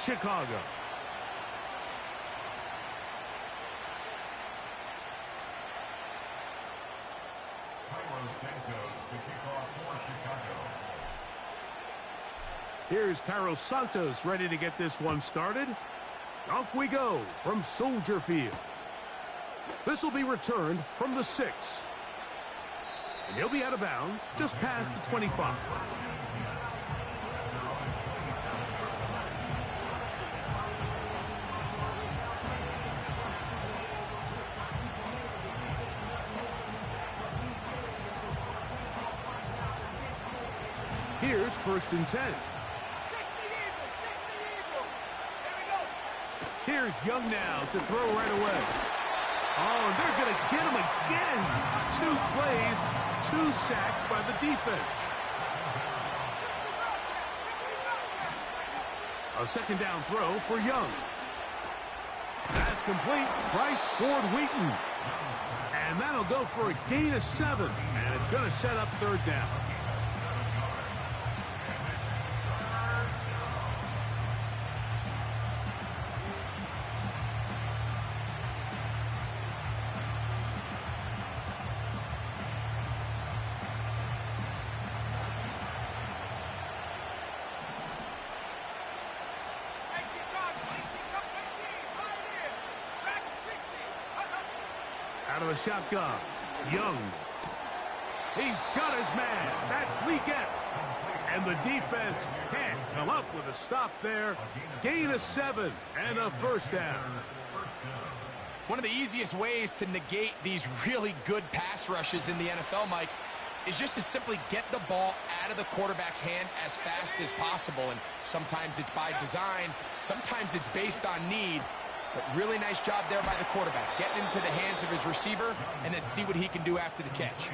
Chicago. Here's Carlos Santos ready to get this one started. Off we go from Soldier Field. This will be returned from the 6. And he'll be out of bounds just past the 25. Here's 1st and 10. Here's Young now to throw right away. Oh, and they're going to get him again. 2 plays, 2 sacks by the defense. A 2nd down throw for Young. That's complete. Price Ford Wheaton. And that'll go for a gain of 7. And it's going to set up 3rd down. Out of the shotgun, Young. He's got his man. That's Leggett. And the defense can't come up with a stop there. Gain of 7 and a 1st down. One of the easiest ways to negate these really good pass rushes in the NFL, Mike, is just to simply get the ball out of the quarterback's hand as fast as possible. And sometimes it's by design, sometimes it's based on need. But really nice job there by the quarterback, getting into the hands of his receiver and then see what he can do after the catch.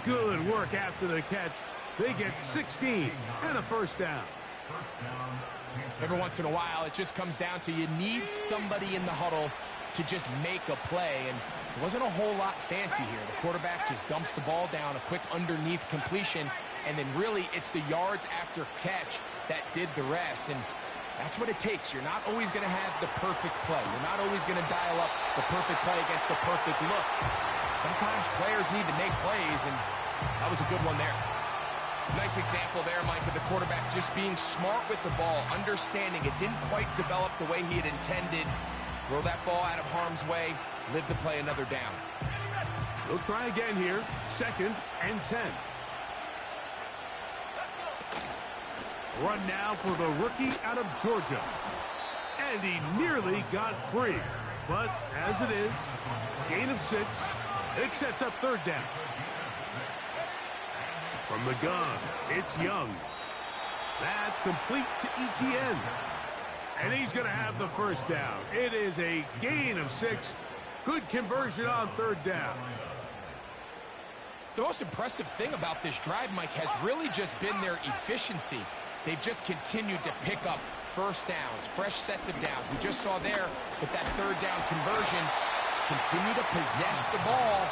Good work after the catch. They get 16 and a 1st down. Every once in a while, it just comes down to you need somebody in the huddle to just make a play. And it wasn't a whole lot fancy here. The quarterback just dumps the ball down, a quick underneath completion, and then really it's the yards after catch that did the rest. And that's what it takes. You're not always going to have the perfect play. You're not always going to dial up the perfect play against the perfect look. Sometimes players need to make plays, and that was a good one there. Nice example there, Mike, of the quarterback just being smart with the ball, understanding it didn't quite develop the way he had intended. Throw that ball out of harm's way, live to play another down. He'll try again here, 2nd and 10. Run now for the rookie out of Georgia. And he nearly got free. But as it is, gain of 6. It sets up 3rd down. From the gun, it's Young. That's complete to ETN. And he's going to have the 1st down. It is a gain of 6. Good conversion on 3rd down. The most impressive thing about this drive, Mike, has really just been their efficiency. They've just continued to pick up 1st downs, fresh sets of downs. We just saw there with that 3rd down conversion, continue to possess the ball.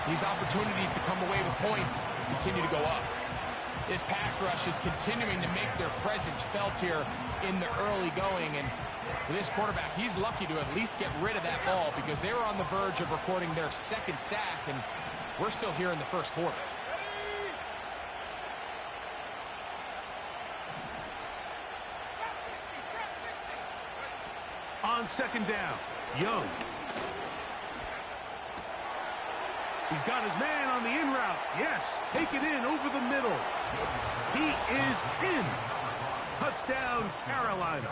These opportunities to come away with points continue to go up. This pass rush is continuing to make their presence felt here in the early going. And for this quarterback, he's lucky to at least get rid of that ball because they were on the verge of recording their 2nd sack, and we're still here in the 1st quarter. On 2nd down, Young. He's got his man on the in route. Yes, take it in over the middle. He is in. Touchdown, Carolina.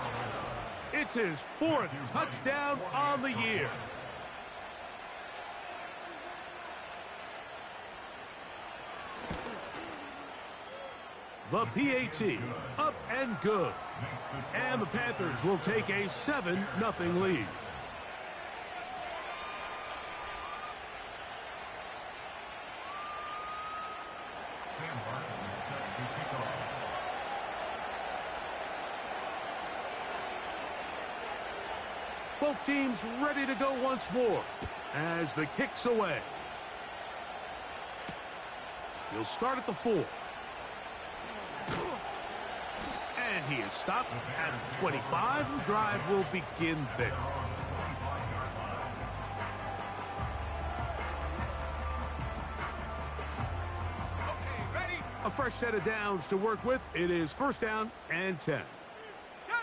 It's his 4th touchdown on the year. The PAT, up and good. And the Panthers will take a 7-0 lead. Both teams ready to go once more as the kick's away. He'll start at the 4. And he is stopped at 25. The drive will begin there. A fresh set of downs to work with. It is first down and 10. Go!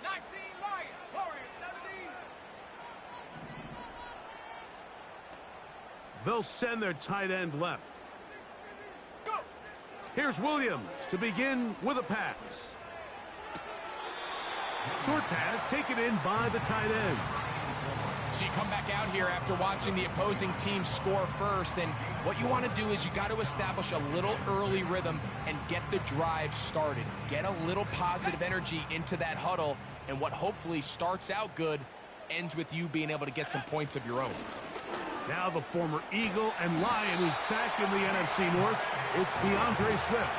19 Lion, Warrior 70. They'll send their tight end left. Go! Here's Williams to begin with a pass. Short pass taken in by the tight end. So you come back out here after watching the opposing team score first, and what you want to do is you got to establish a little early rhythm and get the drive started. Get a little positive energy into that huddle, and what hopefully starts out good ends with you being able to get some points of your own. Now the former Eagle and Lion who's back in the NFC North. It's DeAndre Swift.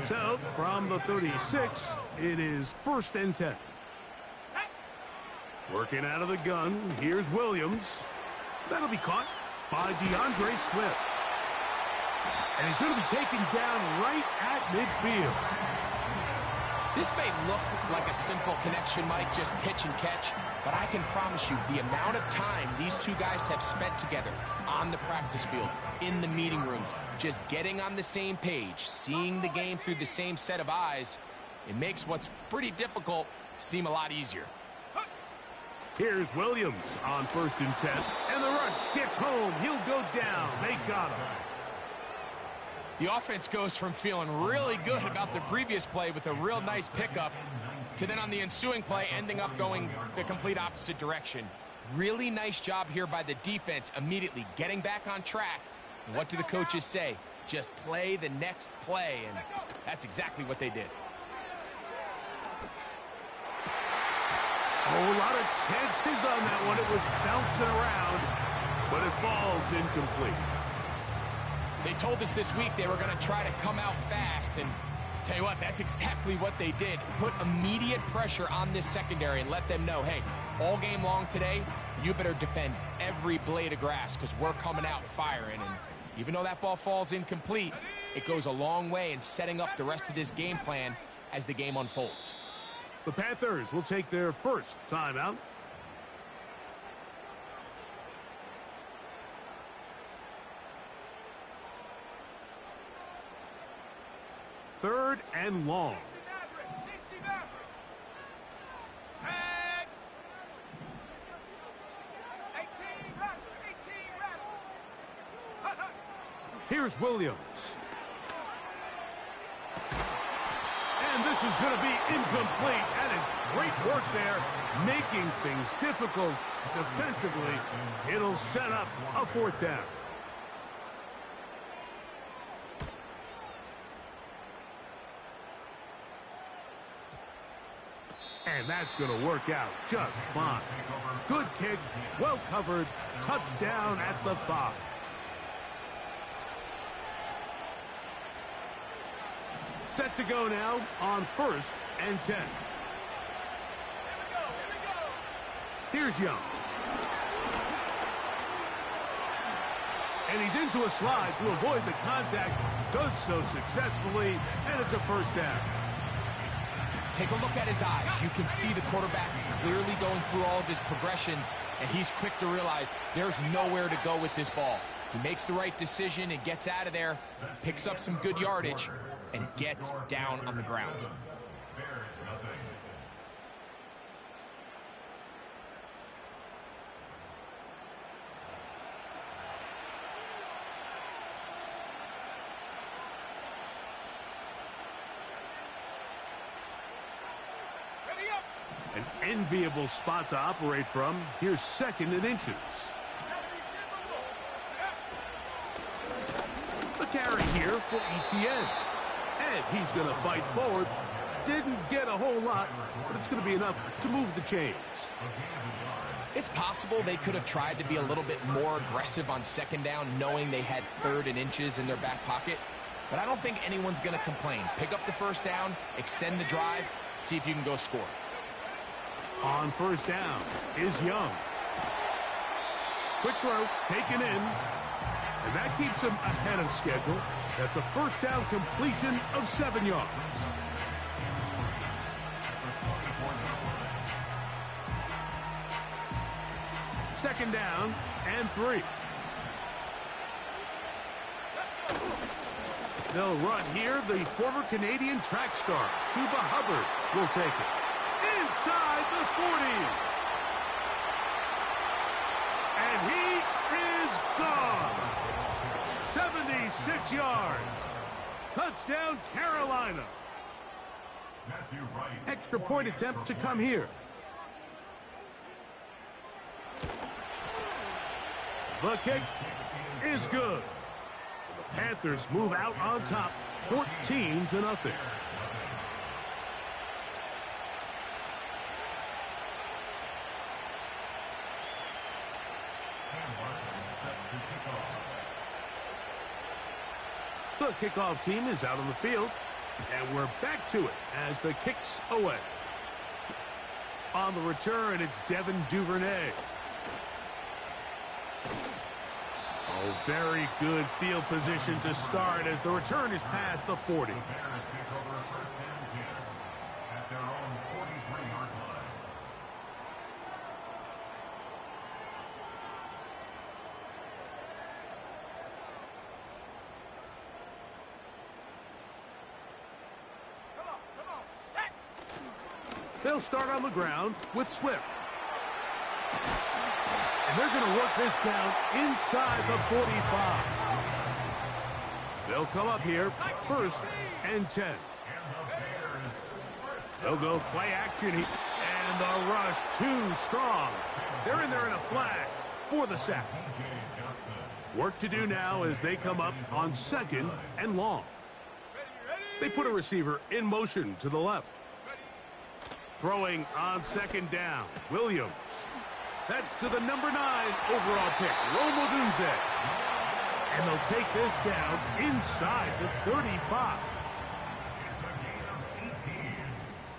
So, from the 36, it is first and 10. Working out of the gun, here's Williams. That'll be caught by DeAndre Swift. And he's going to be taken down right at midfield. This may look like a simple connection, Mike, just pitch and catch, but I can promise you the amount of time these two guys have spent together on the practice field, in the meeting rooms, just getting on the same page, seeing the game through the same set of eyes, it makes what's pretty difficult seem a lot easier. Here's Williams on first and 10, and the rush gets home. He'll go down. They got him. The offense goes from feeling really good about the previous play with a real nice pickup to then on the ensuing play ending up going the complete opposite direction. Really nice job here by the defense immediately getting back on track. And what do the coaches say? Just play the next play, and that's exactly what they did. A whole lot of chances on that one. It was bouncing around, but it falls incomplete. They told us this week they were going to try to come out fast, and tell you what, that's exactly what they did. Put immediate pressure on this secondary and let them know, hey, all game long today, you better defend every blade of grass because we're coming out firing. And even though that ball falls incomplete, it goes a long way in setting up the rest of this game plan as the game unfolds. The Panthers will take their first timeout. Third and long. 60 Maverick. Set. 18 Maverick. 18 Maverick. Here's Williams. And this is going to be incomplete. That is great work there, making things difficult defensively. It'll set up a fourth down. And that's going to work out just fine. Good kick, well covered, touchdown at the 5. Set to go now on first and 10. Here's Young. And he's into a slide to avoid the contact. Does so successfully, and it's a first down. Take a look at his eyes. You can see the quarterback clearly going through all of his progressions, and he's quick to realize there's nowhere to go with this ball. He makes the right decision and gets out of there, picks up some good yardage, and gets down on the ground. An enviable spot to operate from. Here's second and inches. The carry here for ETN. And he's going to fight forward. Didn't get a whole lot, but it's going to be enough to move the chains. It's possible they could have tried to be a little bit more aggressive on second down, knowing they had third and inches in their back pocket. But I don't think anyone's going to complain. Pick up the first down, extend the drive, see if you can go score. On first down is Young. Quick throw, taken in. And that keeps him ahead of schedule. That's a first down completion of 7 yards. Second down and 3. They'll run here. The former Canadian track star, Chuba Hubbard, will take it. Inside the 40. And he is gone. 76 yards. Touchdown, Carolina. Extra point attempt to come here. The kick is good. The Panthers move out on top, 14-0. The kickoff team is out on the field, and we're back to it as the kick's away. On the return, it's Devin Duvernay. Oh, very good field position to start as the return is past the 40. They'll start on the ground with Swift. And they're going to work this down inside the 45. They'll come up here, 1st and 10. They'll go play action. And the rush too strong. They're in there in a flash for the sack. Work to do now as they come up on 2nd and long. They put a receiver in motion to the left. Throwing on 2nd down, Williams. That's to the number 9 overall pick, Rome Odunze. And they'll take this down inside the 35.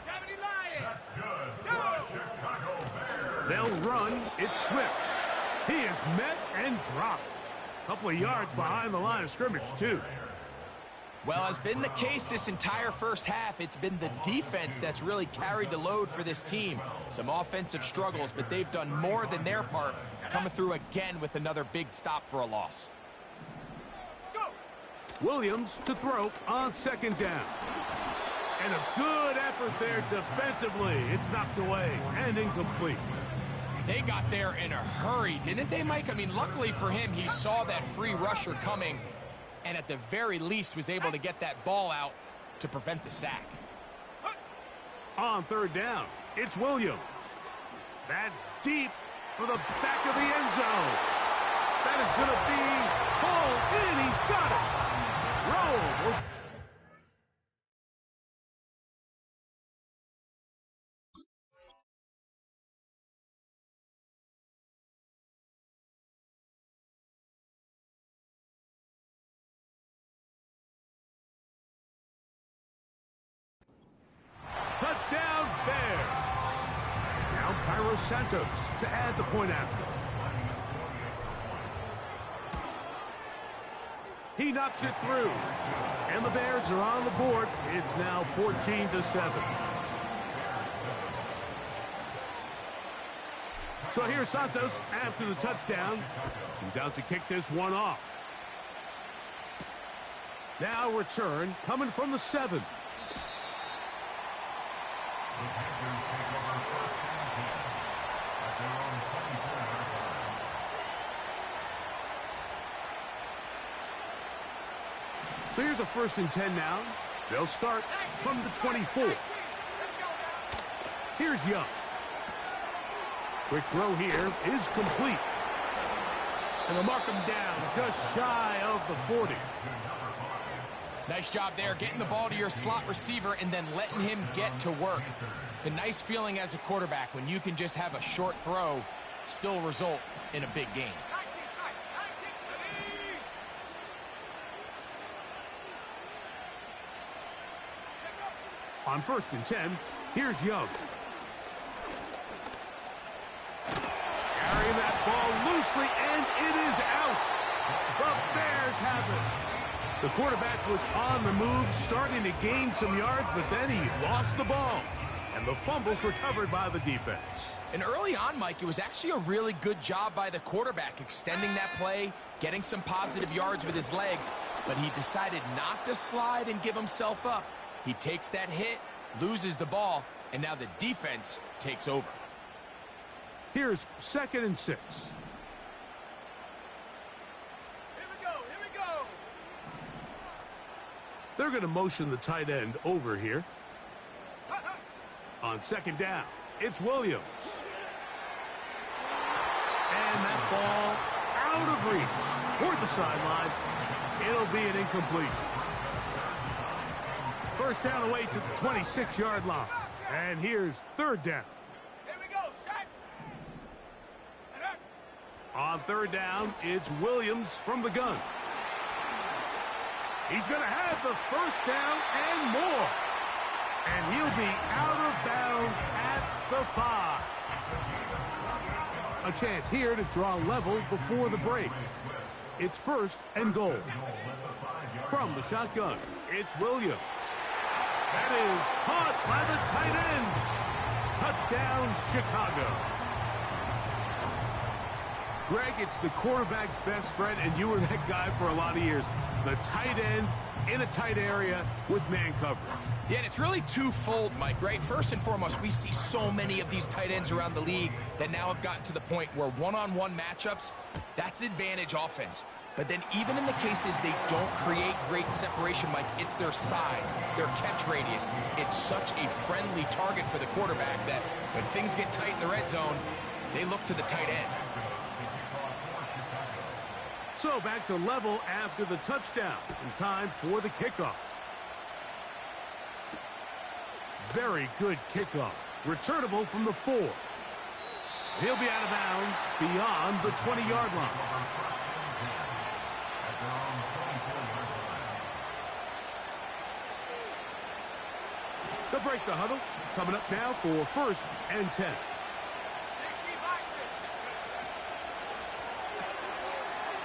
70 Lions. They'll run. It's Swift. He is met and dropped. A couple of yards behind the line of scrimmage, too. Well, as been the case this entire first half, it's been the defense that's really carried the load for this team. Some offensive struggles, but they've done more than their part, coming through again with another big stop for a loss. Williams to throw on 2nd down. And a good effort there defensively. It's knocked away and incomplete. They got there in a hurry, didn't they, Mike? I mean, luckily for him, he saw that free rusher coming, and at the very least was able to get that ball out to prevent the sack. On 3rd down, it's Williams. That's deep for the back of the end zone. That is going to be pulled in. He's got it. Roll. Touchdown, Bears. Now Cairo Santos to add the point after. He knocks it through. And the Bears are on the board. It's now 14-7. So here's Santos after the touchdown. He's out to kick this one off. Now return coming from the 7. So here's a 1st and 10 now. They'll start from the 24. Here's Young. Quick throw here is complete. And they'll mark him down just shy of the 40. Nice job there, getting the ball to your slot receiver and then letting him get to work. It's a nice feeling as a quarterback when you can just have a short throw still result in a big game. On 1st and 10, here's Young. Carrying that ball loosely and The quarterback was on the move, starting to gain some yards, but then he lost the ball. And the fumble's recovered by the defense. And early on, Mike, it was actually a really good job by the quarterback, extending that play, getting some positive yards with his legs, but he decided not to slide and give himself up. He takes that hit, loses the ball, and now the defense takes over. Here's 2nd and 6. They're going to motion the tight end over here. On 2nd down, it's Williams. And that ball out of reach toward the sideline. It'll be an incompletion. 1st down away to the 26-yard line. And here's 3rd down. Here we go, set. On 3rd down, it's Williams from the gun. He's going to have the 1st down and more. And he'll be out of bounds at the 5. A chance here to draw level before the break. It's 1st and goal. From the shotgun, it's Williams. That is caught by the tight end. Touchdown, Chicago. Greg, it's the quarterback's best friend, and you were that guy for a lot of years. The tight end in a tight area with man coverage. Yeah, and it's really twofold, Mike, right? First and foremost, we see so many of these tight ends around the league that now have gotten to the point where one-on-one matchups, that's advantage offense. But then even in the cases they don't create great separation, Mike, it's their size, their catch radius. It's such a friendly target for the quarterback that when things get tight in the red zone, they look to the tight end. So back to level after the touchdown, and time for the kickoff. Very good kickoff. Returnable from the 4. He'll be out of bounds beyond the 20-yard line. They'll break the huddle. Coming up now for 1st and 10.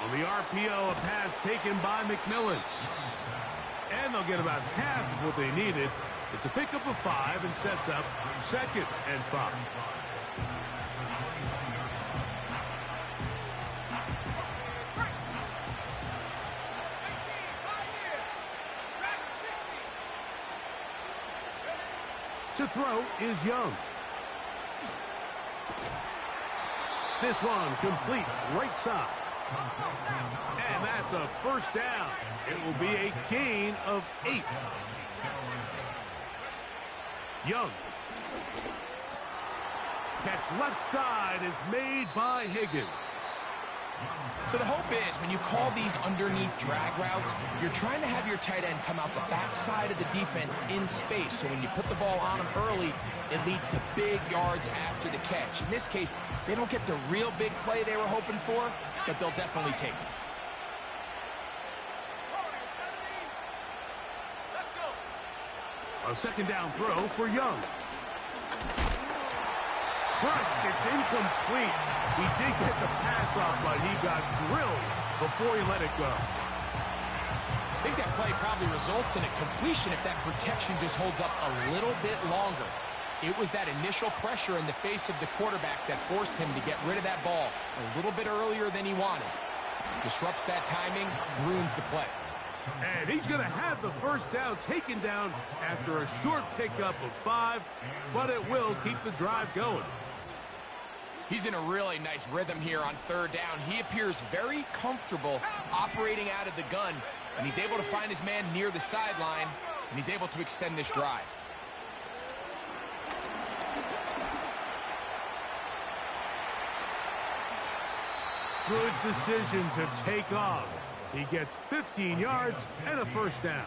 On the RPO, a pass taken by McMillan. And they'll get about half of what they needed. It's a pickup of 5 and sets up 2nd and 5. To throw is Young. This one complete right side. And that's a 1st down. It will be a gain of 8. Young. Catch left side is made by Higgins. So the hope is when you call these underneath drag routes, you're trying to have your tight end come out the backside of the defense in space. So when you put the ball on him early, it leads to big yards after the catch. In this case, they don't get the real big play they were hoping for, but they'll definitely take it. A 2nd down throw for Young. Crushed, it's incomplete. He did get the pass off, but he got drilled before he let it go. I think that play probably results in a completion if that protection just holds up a little bit longer. It was that initial pressure in the face of the quarterback that forced him to get rid of that ball a little bit earlier than he wanted. Disrupts that timing, ruins the play. And he's going to have the 1st down taken down after a short pickup of 5, but it will keep the drive going. He's in a really nice rhythm here on 3rd down. He appears very comfortable operating out of the gun, and he's able to find his man near the sideline, and he's able to extend this drive. Good decision to take off. He gets 15 yards and a 1st down.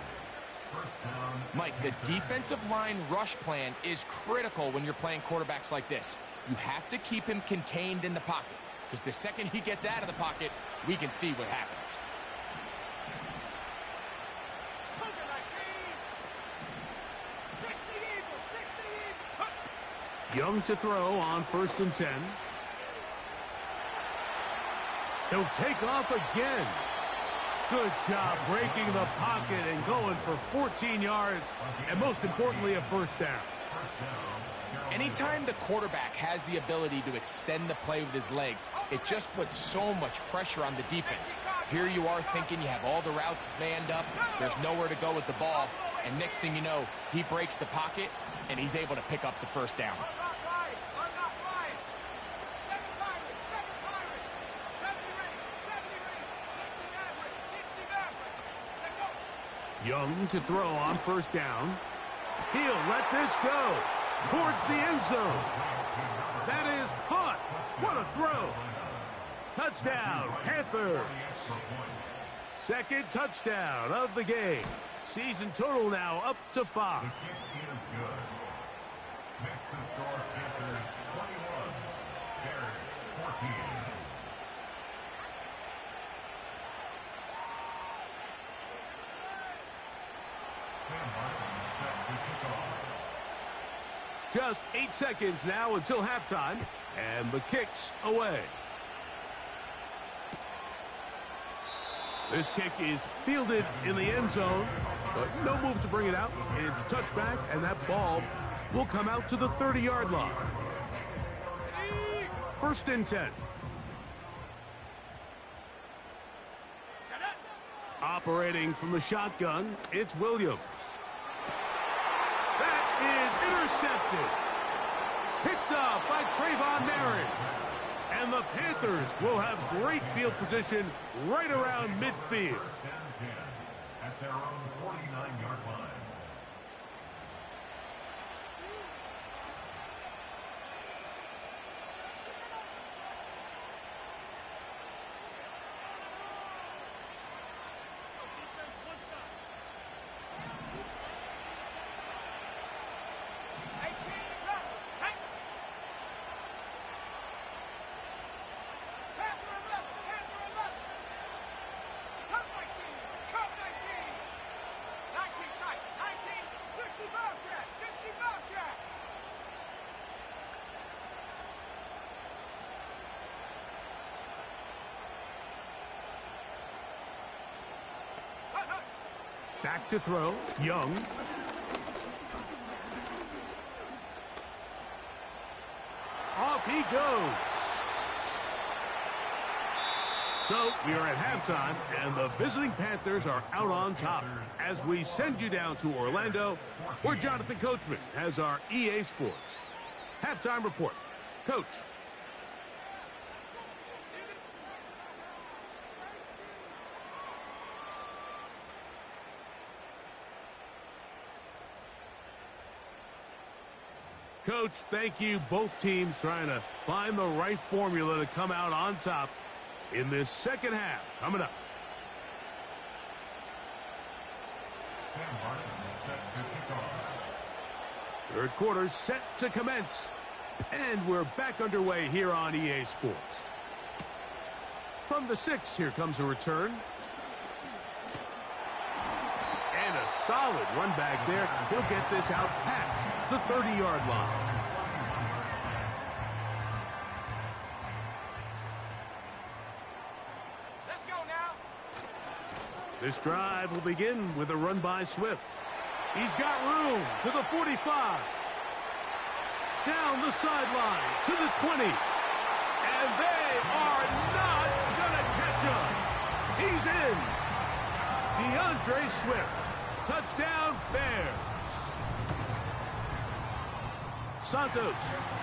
Mike, the defensive line rush plan is critical when you're playing quarterbacks like this. You have to keep him contained in the pocket, because the second he gets out of the pocket, we can see what happens. Young to throw on 1st and 10. He'll take off again. Good job breaking the pocket and going for 14 yards, and most importantly, a first down. Anytime the quarterback has the ability to extend the play with his legs, it just puts so much pressure on the defense. Here you are thinking you have all the routes manned up, there's nowhere to go with the ball, and next thing you know, he breaks the pocket, and he's able to pick up the first down. Young to throw on first down. He'll let this go towards the end zone. That is caught. What a throw. Touchdown, Panthers. Second touchdown of the game. Season total now up to 5. Just 8 seconds now until halftime, and the kick's away. This kick is fielded in the end zone, but no move to bring it out. It's touchback, and that ball will come out to the 30-yard line. First and 10. Operating from the shotgun, it's Williams. That is intercepted. Picked off by Trayvon Merritt. And the Panthers will have great field position right around midfield. At their own 49-yard line. Back to throw, Young. Off he goes. So we are at halftime, and the visiting Panthers are out on top as we send you down to Orlando, where Jonathan Coachman has our EA Sports halftime report. Coach. Coach, thank you. Both teams trying to find the right formula to come out on top in this second half. Coming up. Third quarter set to commence. And we're back underway here on EA Sports. From the 6, here comes a return. And a solid run back there. He'll get this out past the 30-yard line. Let's go now. This drive will begin with a run by Swift. He's got room to the 45. Down the sideline to the 20. And they are not going to catch him. He's in. DeAndre Swift. Touchdown, Bears. Santos,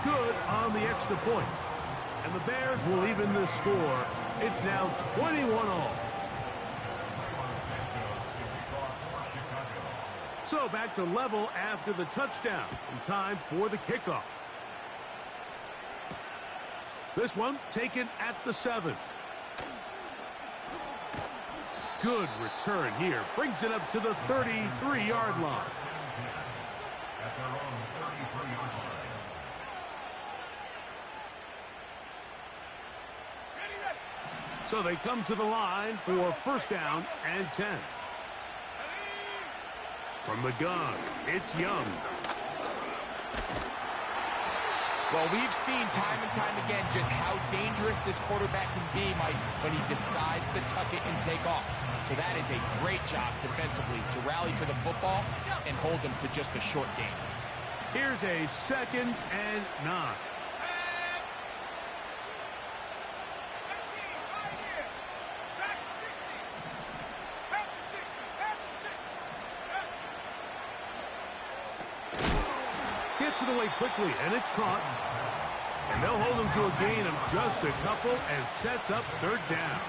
good on the extra point. And the Bears will even the score. It's now 21-all. So back to level after the touchdown. In time for the kickoff. This one taken at the 7. Good return here. Brings it up to the 33-yard line. At their own 33-yard line. So they come to the line for first down and 10. From the gun, it's Young. Well, we've seen time and time again just how dangerous this quarterback can be, Mike, when he decides to tuck it and take off. So that is a great job defensively to rally to the football and hold him to just a short gain. Here's a 2nd and 9. Gets it away quickly, and it's caught. And they'll hold him to a gain of just a couple and sets up 3rd down.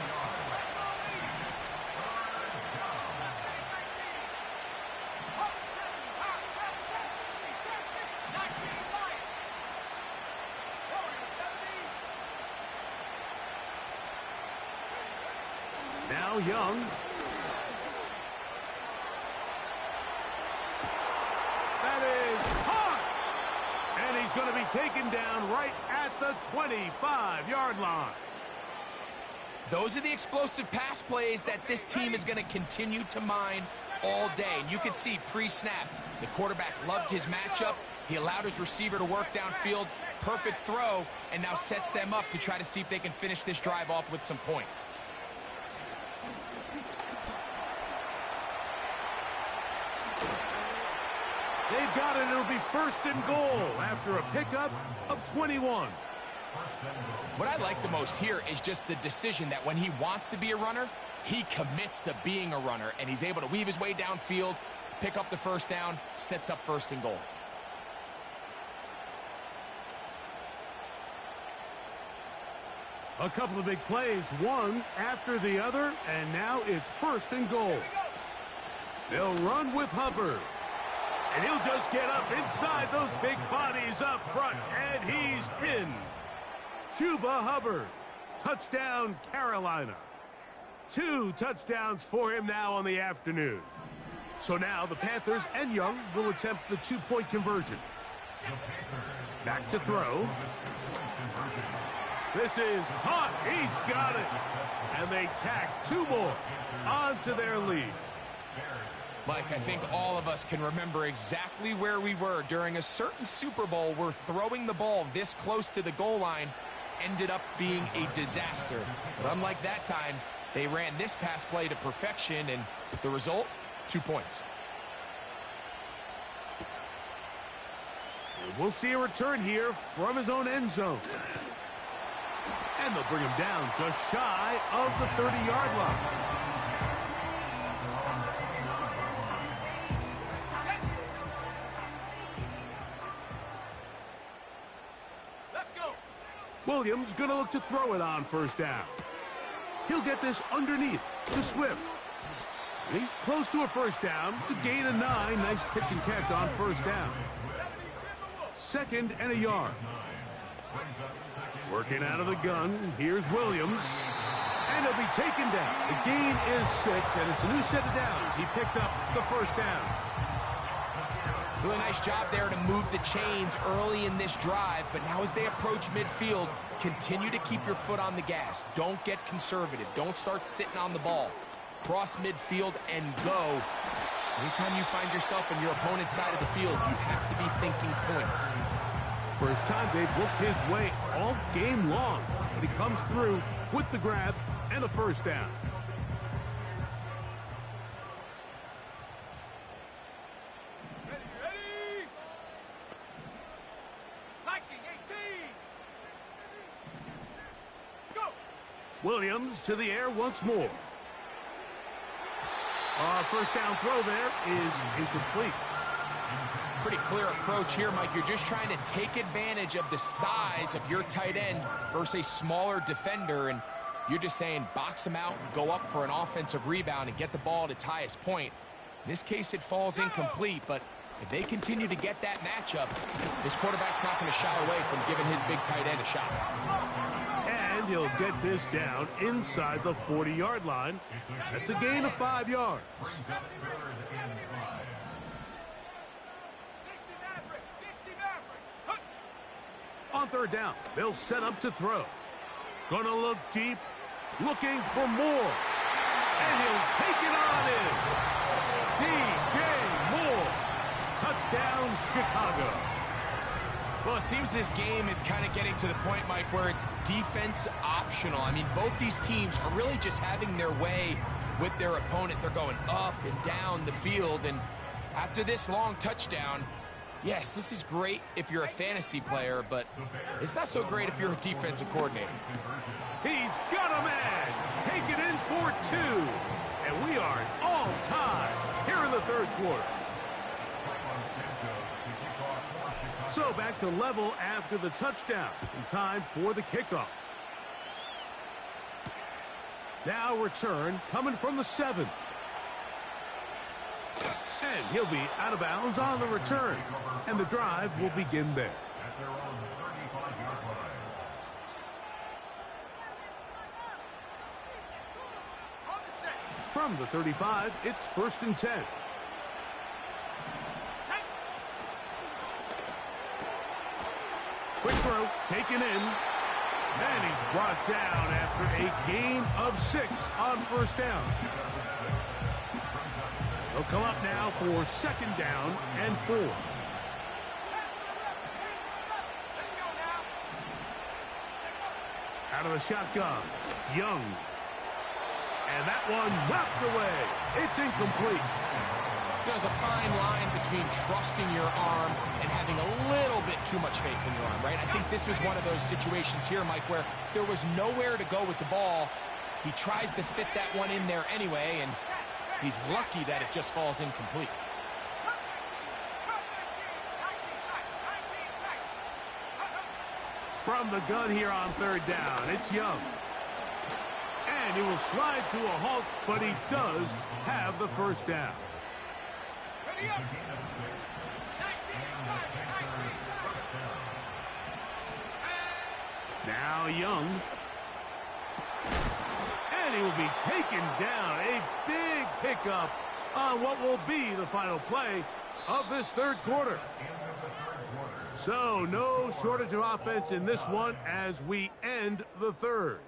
Now Young. That is caught! And he's going to be taken down right at the 25-yard line. Those are the explosive pass plays that this team is going to continue to mine all day. And you can see pre-snap, the quarterback loved his matchup. He allowed his receiver to work downfield. Perfect throw, and now sets them up to try to see if they can finish this drive off with some points. They've got it. It'll be 1st and goal after a pickup of 21. What I like the most here is just the decision that when he wants to be a runner, he commits to being a runner, and he's able to weave his way downfield, pick up the 1st down, sets up 1st and goal. A couple of big plays, one after the other, and now it's 1st and goal. They'll run with Hubbard. And he'll just get up inside those big bodies up front, and he's in. Chuba Hubbard, touchdown Carolina. 2 touchdowns for him now on the afternoon. So now the Panthers and Young will attempt the 2-point conversion. Back to throw. This is caught. He's got it. And they tack 2 more onto their lead. Mike, I think all of us can remember exactly where we were during a certain Super Bowl where throwing the ball this close to the goal line ended up being a disaster. But unlike that time, they ran this pass play to perfection, and the result, 2 points. We'll see a return here from his own end zone. And they'll bring him down just shy of the 30-yard line. Williams going to look to throw it on 1st down. He'll get this underneath to Swift. And he's close to a 1st down to gain a 9. Nice pitch and catch on 1st down. 2nd and a yard. Working out of the gun. Here's Williams. And he'll be taken down. The gain is 6, and it's a new set of downs. He picked up the 1st down. Really nice job there to move the chains early in this drive, but now as they approach midfield, continue to keep your foot on the gas. Don't get conservative. Don't start sitting on the ball. Cross midfield and go. Anytime you find yourself on your opponent's side of the field, you have to be thinking points. For his time, they've looked his way all game long, but he comes through with the grab and a 1st down. Williams to the air once more. 1st down throw there is incomplete. Pretty clear approach here, Mike. You're just trying to take advantage of the size of your tight end versus a smaller defender, and you're just saying box him out, go up for an offensive rebound, and get the ball at its highest point. In this case, it falls incomplete, but if they continue to get that matchup, this quarterback's not going to shy away from giving his big tight end a shot. And he'll get this down inside the 40-yard line. That's a gain of 5 yards. On 3rd down, they'll set up to throw. Gonna look deep, looking for more. And he'll take it on in. DJ Moore. Touchdown, Chicago. Well, it seems this game is kind of getting to the point, Mike, where it's defense optional. I mean, both these teams are really just having their way with their opponent. They're going up and down the field, and after this long touchdown, yes, this is great if you're a fantasy player, but it's not so great if you're a defensive coordinator. He's got a man. Take it in for two. And we are all tied here in the third quarter. So back to level after the touchdown. In time for the kickoff. Now return coming from the 7. And he'll be out of bounds on the return. And the drive will begin there. From the 35, it's 1st and 10. Quick throw, taken in. And he's brought down after a gain of 6 on 1st down. He'll come up now for 2nd down and 4. Out of the shotgun, Young. And that one knocked away. It's incomplete. There's a fine line between trusting your arm and having a little bit too much faith in your arm, right? I think this was one of those situations here, Mike, where there was nowhere to go with the ball. He tries to fit that one in there anyway, and he's lucky that it just falls incomplete. From the gun here on 3rd down, it's Young. And he will slide to a halt, but he does have the 1st down. Now Young. And he will be taken down. A big pickup on what will be the final play of this 3rd quarter. So no shortage of offense in this one as we end the 3rd.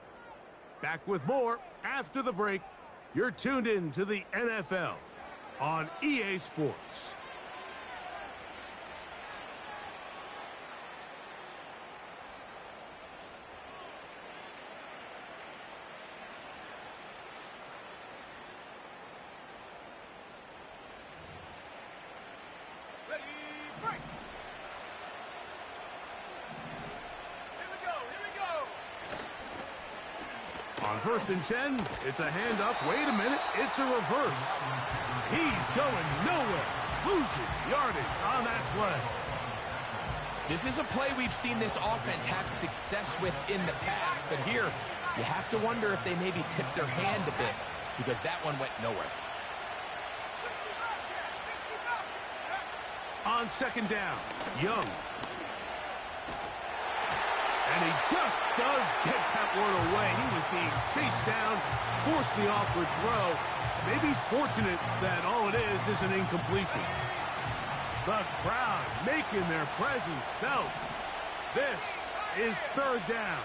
Back with more after the break. You're tuned in to the NFL on EA Sports. Ready, break. Here we go. On 1st and 10, it's a handoff. Wait a minute, it's a reverse. He's going nowhere. Losing yardage on that play. This is a play we've seen this offense have success with in the past, but here you have to wonder if they maybe tipped their hand a bit because that one went nowhere. On 2nd down, Young. And he just does get that one away. He was being chased down, forced the awkward throw. Maybe he's fortunate that all it is an incompletion. The crowd making their presence felt. This is 3rd down.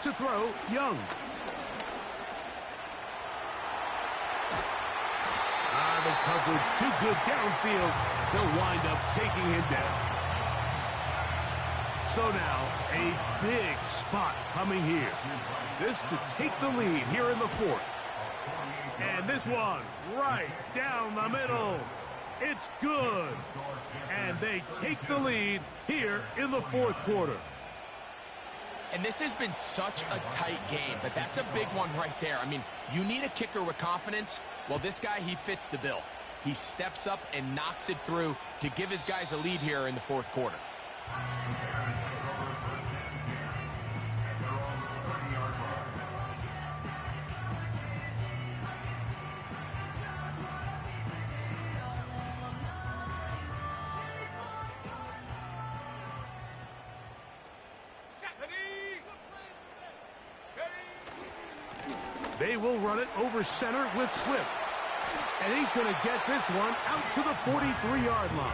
To throw, Young. The coverage too good downfield. They'll wind up taking him down. So now, a big spot coming here. This to take the lead here in the 4th. And this one right down the middle. It's good. And they take the lead here in the 4th quarter. And this has been such a tight game, but that's a big one right there. I mean, you need a kicker with confidence. Well, this guy, he fits the bill. He steps up and knocks it through to give his guys a lead here in the 4th quarter. They will run it over center with Swift. And he's going to get this one out to the 43-yard line.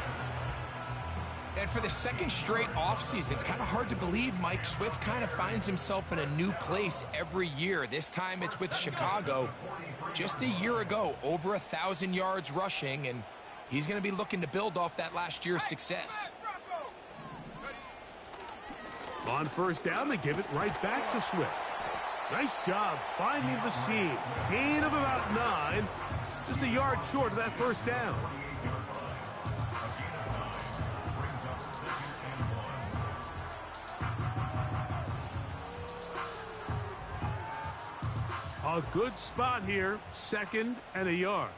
And for the second straight offseason, it's kind of hard to believe Mike Swift kind of finds himself in a new place every year. This time it's with Chicago. Just a year ago, over 1,000 yards rushing, and he's going to be looking to build off that last year's success. On first down, they give it right back to Swift. Nice job finding the seam. Gain of about 9. Just a yard short of that first down. A good spot here. 2nd and a yard.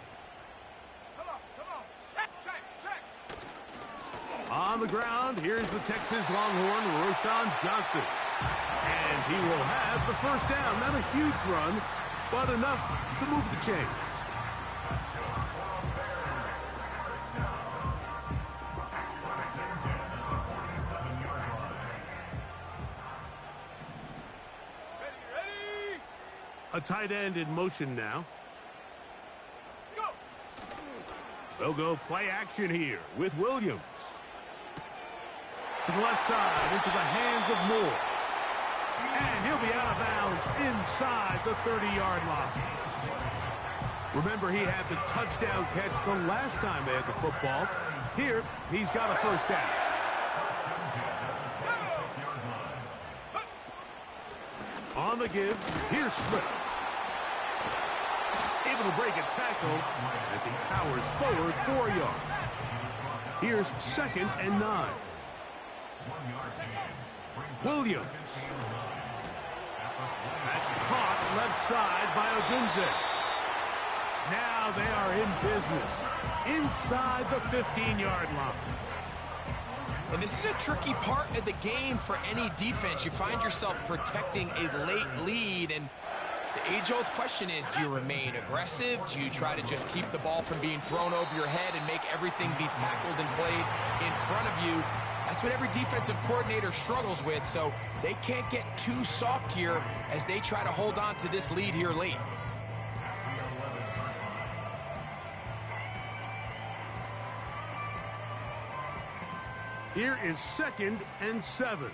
Come on. Check. On the ground, here's the Texas Longhorn, Roschon Johnson. And he will have the first down. Not a huge run, but enough to move the chains. Ready. A tight end in motion now. Go. They'll go play action here with Williams. To the left side, into the hands of Moore. And he'll be out of bounds inside the 30-yard line. Remember, he had the touchdown catch the last time they had the football. Here, he's got a first down. On the give, here's Swift. Able to break a tackle as he powers forward 4 yards. Here's 2nd and 9. Williams. That's caught left side by Odunze. Now they are in business inside the 15-yard line. And this is a tricky part of the game for any defense. You find yourself protecting a late lead, and the age-old question is, do you remain aggressive? Do you try to just keep the ball from being thrown over your head and make everything be tackled and played in front of you? That's what every defensive coordinator struggles with, so they can't get too soft here as they try to hold on to this lead here late. Here is 2nd and 7.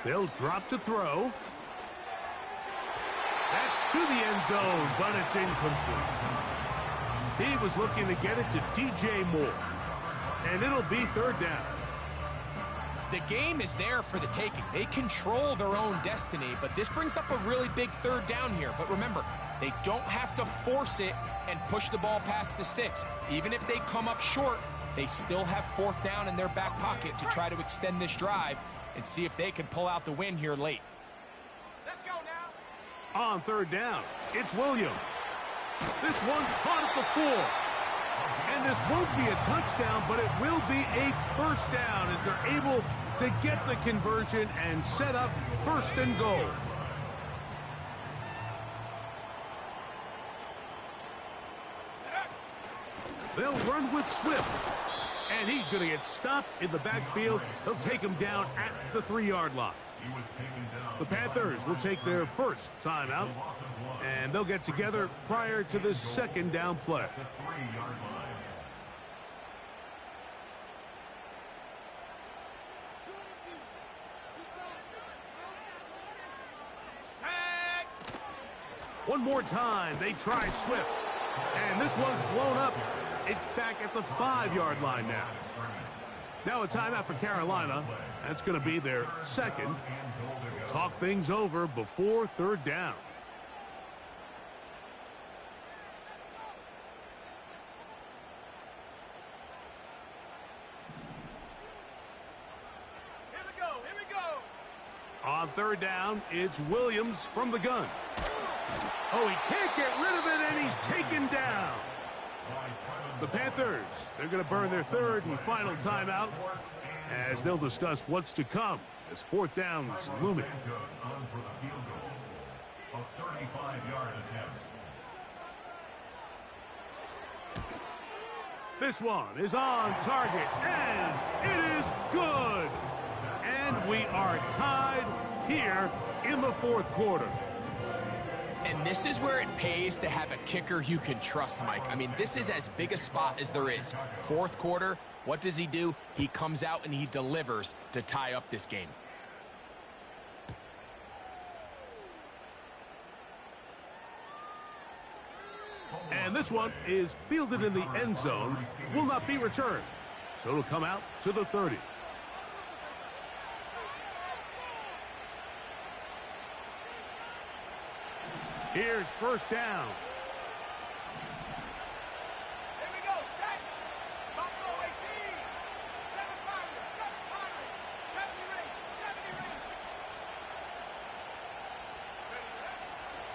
They'll drop to throw. That's to the end zone, but it's incomplete. He was looking to get it to DJ Moore. And it'll be 3rd down. The game is there for the taking. They control their own destiny, but this brings up a really big 3rd down here. But remember, they don't have to force it and push the ball past the sticks. Even if they come up short, they still have 4th down in their back pocket to try to extend this drive and see if they can pull out the win here late. Let's go now. On 3rd down, it's Williams. This one caught at the 4. And this won't be a touchdown, but it will be a first down as they're able to get the conversion and set up 1st and goal. They'll run with Swift. And he's going to get stopped in the backfield. They'll take him down at the 3-yard line. The Panthers will take their first timeout. And they'll get together prior to the 2nd down play. One more time, they try Swift. And this one's blown up. It's back at the 5-yard line now. Now a timeout for Carolina. That's going to be their 2nd. Talk things over before 3rd down. Here we go. On 3rd down, it's Williams from the gun. Oh, he can't get rid of it, and he's taken down. The Panthers, they're going to burn their 3rd and final timeout as they'll discuss what's to come as 4th down's looming. This one is on target, and it is good. And we are tied here in the 4th quarter. And this is where it pays to have a kicker you can trust, Mike. I mean, this is as big a spot as there is. Fourth quarter, what does he do? He comes out and he delivers to tie up this game. And this one is fielded in the end zone, will not be returned. So it'll come out to the 30. Here's first down. Here we go, set. Buffalo 18. 7-5, 70 ring, 70 ring.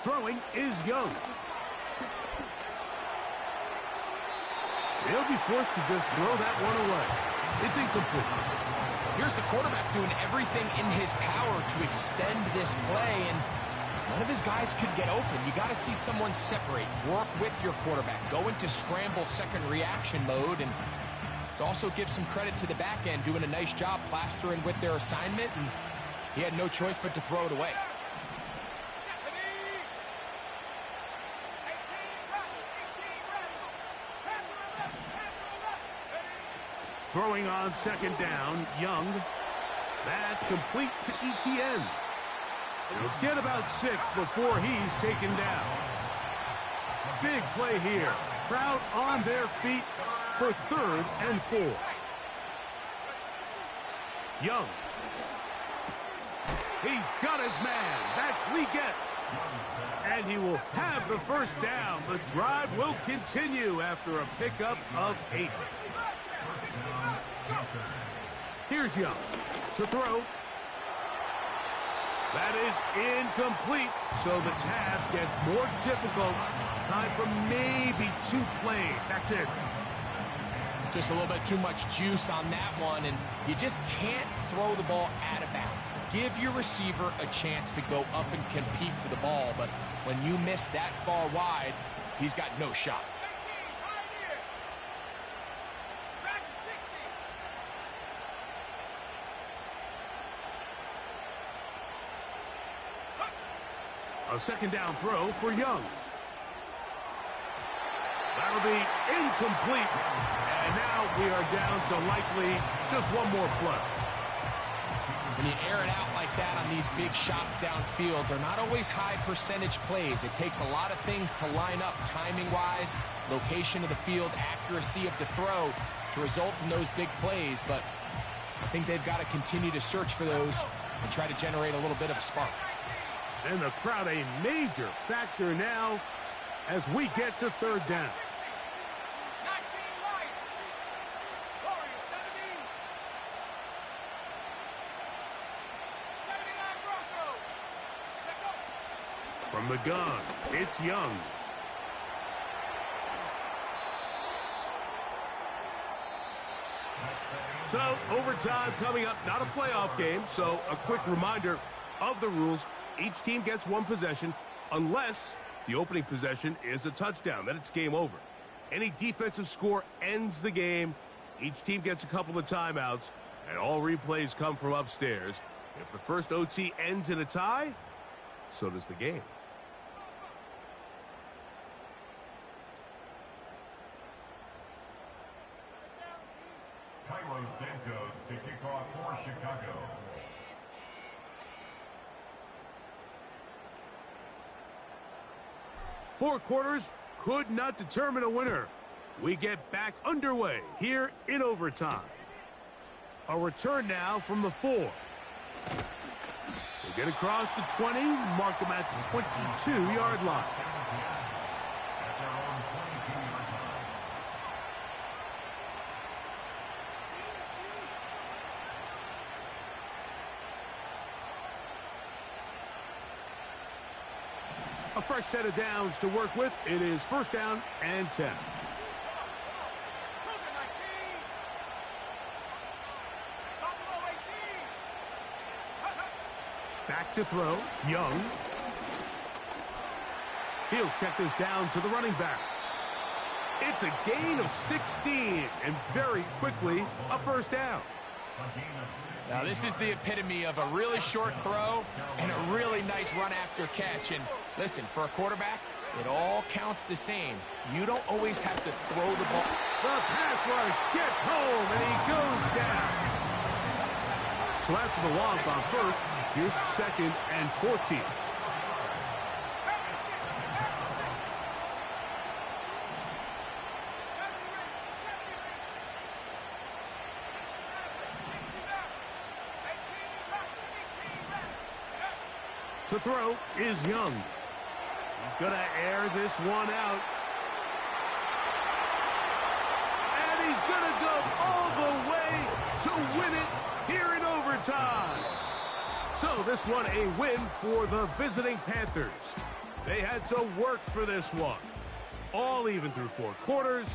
Throwing is Young. He'll be forced to just throw that one away. It's incomplete. Here's the quarterback doing everything in his power to extend this play, and none of his guys could get open. You got to see someone separate, work with your quarterback, go into scramble second reaction mode, and it's also give some credit to the back end doing a nice job plastering with their assignment, and he had no choice but to throw it away. Throwing on second down, Young. That's complete to ETN. He'll get about 6 before he's taken down. Big play here. Crowd on their feet for 3rd and 4. Young. He's got his man. That's Leggett. And he will have the first down. The drive will continue after a pickup of 8. Here's Young to throw. That is incomplete, so the task gets more difficult. Time for maybe 2 plays. That's it. Just a little bit too much juice on that one, and you just can't throw the ball out of bounds. Give your receiver a chance to go up and compete for the ball, but when you miss that far wide, he's got no shot. A second down throw for Young. That'll be incomplete. And now we are down to likely just one more play. When you air it out like that on these big shots downfield, they're not always high percentage plays. It takes a lot of things to line up timing-wise, location of the field, accuracy of the throw to result in those big plays. But I think they've got to continue to search for those and try to generate a little bit of a spark. And the crowd a major factor now as we get to 3rd down. 19 light. Warriors 70. 79 Broncos. From the gun, it's Young. So, overtime coming up, not a playoff game, so a quick reminder of the rules. Each team gets 1 possession unless the opening possession is a touchdown. Then it's game over. Any defensive score ends the game. Each team gets a couple of timeouts, and all replays come from upstairs. If the first OT ends in a tie, so does the game. Santos to kick off for Chicago. Four quarters could not determine a winner. We get back underway here in overtime. A return now from the 4. They get across the 20, mark them at the 22-yard line. A fresh set of downs to work with. It is first down and 10. Back to throw. Young. He'll check this down to the running back. It's a gain of 16, and very quickly, a first down. Now, this is the epitome of a really short throw and a really nice run after catch. And listen, for a quarterback, it all counts the same. You don't always have to throw the ball. The pass rush gets home, and he goes down. So after the loss on first, here's 2nd and 14. To throw is Young. He's going to air this one out. And he's going to go all the way to win it here in overtime. So this one a win for the visiting Panthers. They had to work for this one. All even through 4 quarters,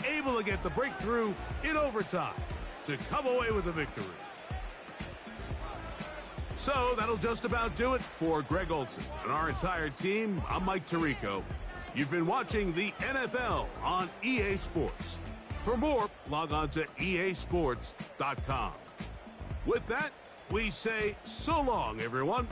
able to get the breakthrough in overtime to come away with the victory. So that'll just about do it for Greg Olson and our entire team. I'm Mike Tirico. You've been watching the NFL on EA Sports. For more, log on to easports.com. With that, we say so long, everyone.